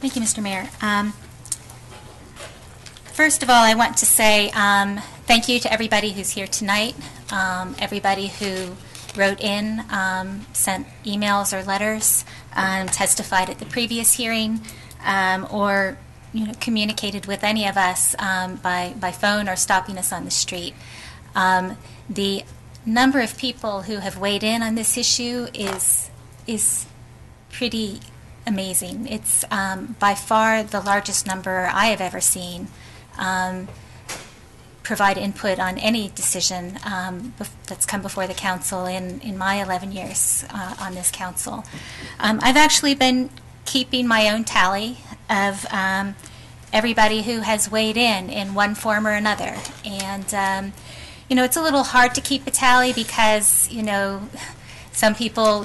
Thank you, Mr. Mayor. First of all, I want to say thank you to everybody who's here tonight, everybody who wrote in, sent emails or letters, testified at the previous hearing, or communicated with any of us by phone or stopping us on the street. The number of people who have weighed in on this issue is pretty amazing. It's by far the largest number I have ever seen provide input on any decision that's come before the council in my 11 years on this council. I've actually been keeping my own tally of everybody who has weighed in one form or another. And, it's a little hard to keep a tally because, some people,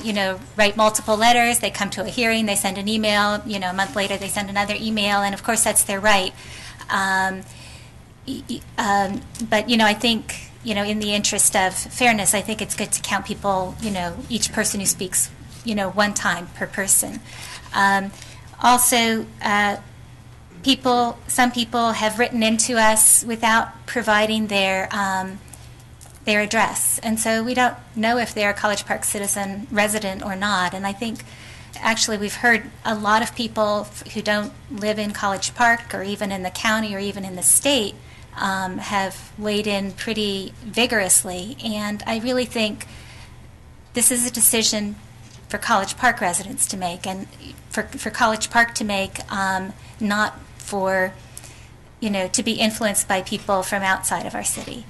write multiple letters, they come to a hearing, they send an email, a month later they send another email, and of course that's their right. But, I think, in the interest of fairness, I think it's good to count people, each person who speaks, one time per person. Also, some people have written into us without providing their address, and so we don't know if they're a College Park citizen resident or not. And I think actually we've heard a lot of people who don't live in College Park or even in the county or even in the state have weighed in pretty vigorously, and I really think this is a decision for College Park residents to make, and for College Park to make, not for to be influenced by people from outside of our city.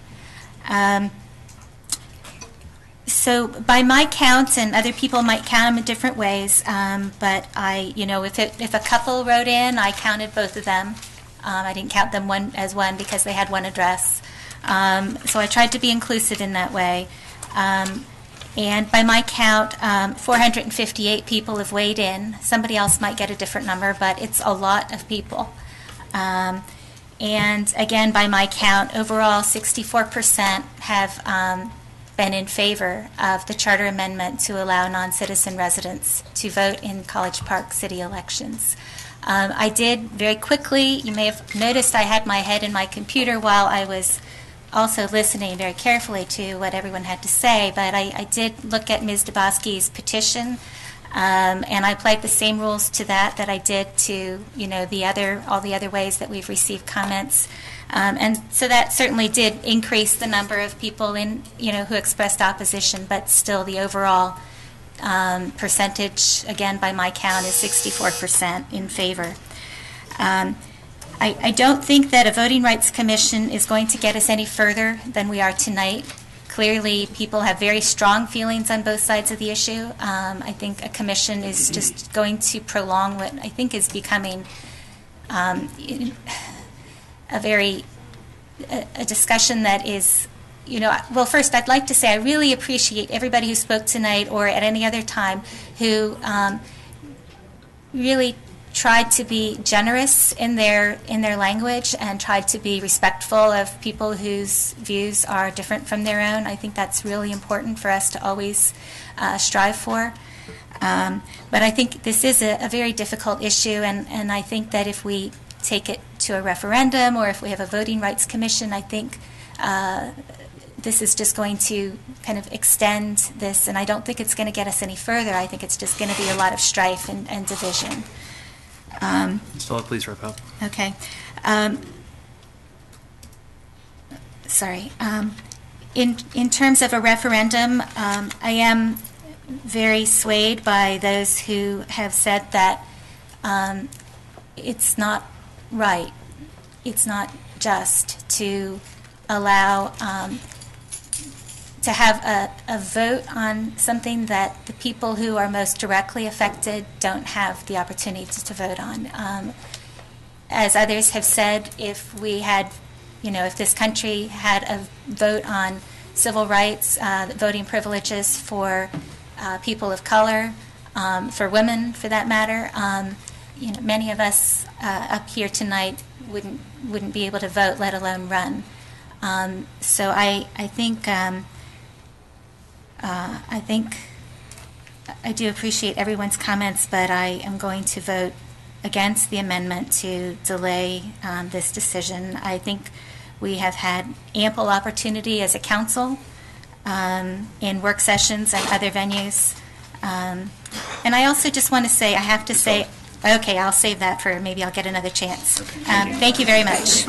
So by my count, and other people might count them in different ways, but if a couple wrote in, I counted both of them. I didn't count them one as one because they had one address. So I tried to be inclusive in that way. And by my count, 458 people have weighed in. Somebody else might get a different number, but it's a lot of people. And again, by my count, overall 64% have been in favor of the charter amendment to allow non-citizen residents to vote in College Park city elections. I did very quickly, you may have noticed I had my head in my computer while I was also listening very carefully to what everyone had to say, but I did look at Ms. Dabowski's petition, and I applied the same rules to that I did to all the other ways that we've received comments. And so that certainly did increase the number of people who expressed opposition, but still the overall percentage, again by my count, is 64% in favor. I don't think that a voting rights commission is going to get us any further than we are tonight. Clearly, people have very strong feelings on both sides of the issue. I think a commission is just going to prolong what I think is becoming a discussion that is, well, first I'd like to say I really appreciate everybody who spoke tonight or at any other time who really tried to be generous in their language and tried to be respectful of people whose views are different from their own. I think that's really important for us to always strive for. But I think this is a very difficult issue, and I think that if we take it to a referendum or if we have a voting rights commission, I think this is just going to kind of extend this, and I don't think it's going to get us any further. I think it's just going to be a lot of strife and division. Stella, please wrap up. Okay. Sorry. In terms of a referendum, I am very swayed by those who have said that it's not right, it's not just to allow to have a vote on something that the people who are most directly affected don't have the opportunity to vote on. As others have said, if we had, if this country had a vote on civil rights, voting privileges for people of color, for women for that matter, many of us up here tonight wouldn't be able to vote, let alone run. So I think I do appreciate everyone's comments, but I am going to vote against the amendment to delay this decision. I think we have had ample opportunity as a council in work sessions and other venues. And I also just want to say, I have to say, okay, I'll save that for maybe I'll get another chance. Thank you very much.